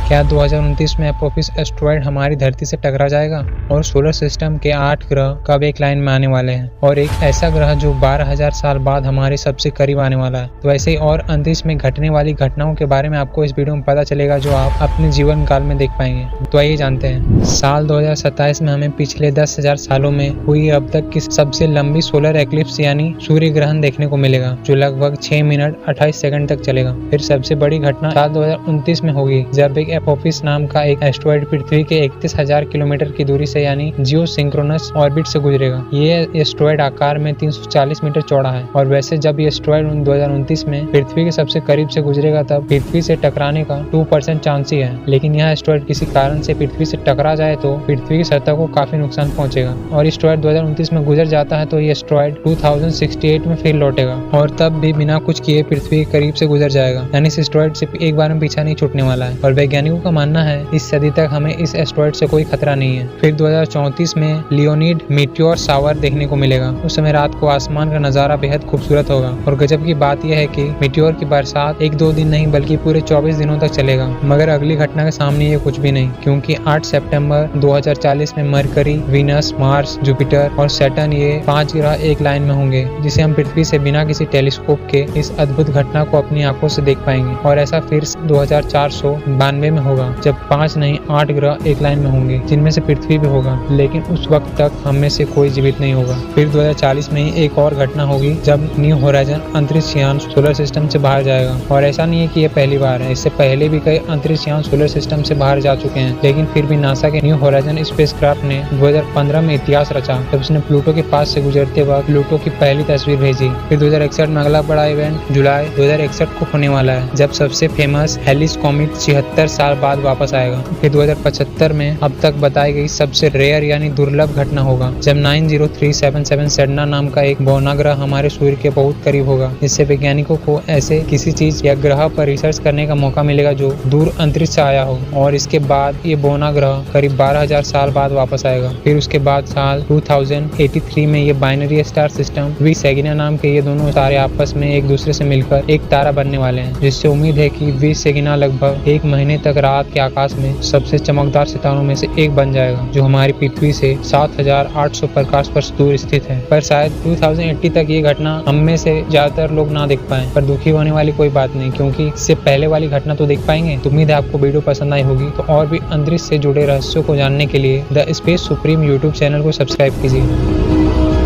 क्या 2029 में Apophis asteroid हमारी धरती से टकरा जाएगा? और सोलर सिस्टम के 8 ग्रह कब एक लाइन में आने वाले हैं? और एक ऐसा ग्रह जो 12,000 साल बाद हमारे सबसे करीब आने वाला है। तो ऐसे ही और अंतरिक्ष में घटने वाली घटनाओं के बारे में आपको इस वीडियो में पता चलेगा, जो आप अपने जीवन काल में देख पाएंगे। तो आइए जानते हैं। साल 2027 में हमें पिछले 10,000 सालों में हुई अब तक की सबसे लंबी सोलर एक्लिप्स यानी सूर्य ग्रहण देखने को मिलेगा, जो लगभग 6 मिनट 28 सेकंड तक चलेगा। फिर सबसे बड़ी घटना साल 2029 में होगी, जब एक एपोफिस नाम का एक एस्टेरॉयड पृथ्वी के 31,000 किलोमीटर की दूरी से यानी जियो सिंक्रोनस ऑर्बिट से गुजरेगा। ये एस्टेरॉयड आकार में 340 मीटर चौड़ा है। और वैसे जब ये एस्टेरॉयड 2029 में पृथ्वी के सबसे करीब से गुजरेगा, तब पृथ्वी से टकराने का 2% चांस ही है। लेकिन यह एस्टेरॉयड किसी कारण से पृथ्वी से टकरा जाए तो पृथ्वी की सतह को काफी नुकसान पहुंचेगा। और एस्टेरॉयड 2029 में गुजर जाता है तो ये एस्टेरॉयड 2068 में फिर लौटेगा, और तब भी बिना कुछ किए पृथ्वी के करीब से गुजर जाएगा। यानी इस एस्टेरॉयड से एक बार में पीछा नहीं छूटने वाला है। और वैज्ञानिकों का मानना है इस सदी तक हमें इस एस्टेरॉयड से कोई खतरा नहीं है। फिर 2034 में लियोनिड मीटियोर शावर देखने को मिलेगा। उस समय रात को आसमान का नजारा बेहद खूबसूरत होगा। और गजब की बात यह है कि मीटियोर की बरसात 1-2 दिन नहीं बल्कि पूरे 24 दिनों तक चलेगा। मगर अगली घटना के सामने ये कुछ भी नहीं, क्योंकि 8 सितंबर 2040 में मरकरी, वीनस, मार्स, जुपिटर और सैटर्न ये 5 ग्रह एक लाइन में होंगे, जिसे हम पृथ्वी से बिना किसी टेलीस्कोप के इस अद्भुत घटना को अपनी आंखों से देख पाएंगे। और ऐसा फिर 2492 में होगा, जब 5 नहीं 8 ग्रह एक लाइन में होंगे, जिनमें से पृथ्वी भी होगा। लेकिन उस वक्त तक हम में से कोई जीवित नहीं होगा। फिर 2040 में ही एक और घटना होगी, जब न्यू होराइजन अंतरिक्ष यान सोलर सिस्टम से बाहर जाएगा। और ऐसा नहीं है कि यह पहली बार है, इससे पहले भी कई अंतरिक्ष यान सोलर सिस्टम से बाहर जा चुके हैं। लेकिन फिर भी नासा के न्यू होराइजन स्पेसक्राफ्ट ने 2015 में इतिहास रचा, जब उसने प्लूटो के पास से गुजरते वक्त प्लूटो की पहली तस्वीर भेजी। फिर 2061 में अगला बड़ा इवेंट जुलाई 2061 को होने वाला है, जब सबसे फेमस हेलिस कॉमेट 76 साल बाद वापस आएगा। फिर 2075 में अब तक बताई गई सबसे रेयर यानी दुर्लभ घटना होगा, जब 90377 सेडना नाम का एक बौना ग्रह हमारे सूर्य के बहुत करीब होगा, जिससे वैज्ञानिकों को ऐसे किसी चीज या ग्रह पर रिसर्च करने का मौका मिलेगा जो दूर अंतरिक्ष से आया हो। और इसके बाद ये बौना ग्रह करीब 12,000 साल बाद वापस आएगा। फिर उसके बाद साल 2083 में ये बाइनरी स्टार सिस्टम वी सेगिना नाम के ये दोनों तारे आपस में एक दूसरे से मिलकर एक तारा बनने वाले हैं, जिससे उम्मीद है कि वी सेगिना लगभग 1 महीने तक रात के आकाश में सबसे चमकदार सितारों में से एक बन जाएगा, जो हमारी पृथ्वी से 7,800 प्रकाश वर्ष दूर स्थित है। पर शायद 2080 तक ये घटना हम में से ज्यादातर लोग ना देख पाए। पर दुखी होने वाली कोई बात नहीं, क्योंकि इससे पहले वाली घटना तो देख पाएंगे। तो उम्मीद है आपको वीडियो पसंद आई होगी। तो और भी अंतरिक्ष से जुड़े रहस्यों को जानने के लिए the space supreme YouTube channel को सब्सक्राइब कीजिए।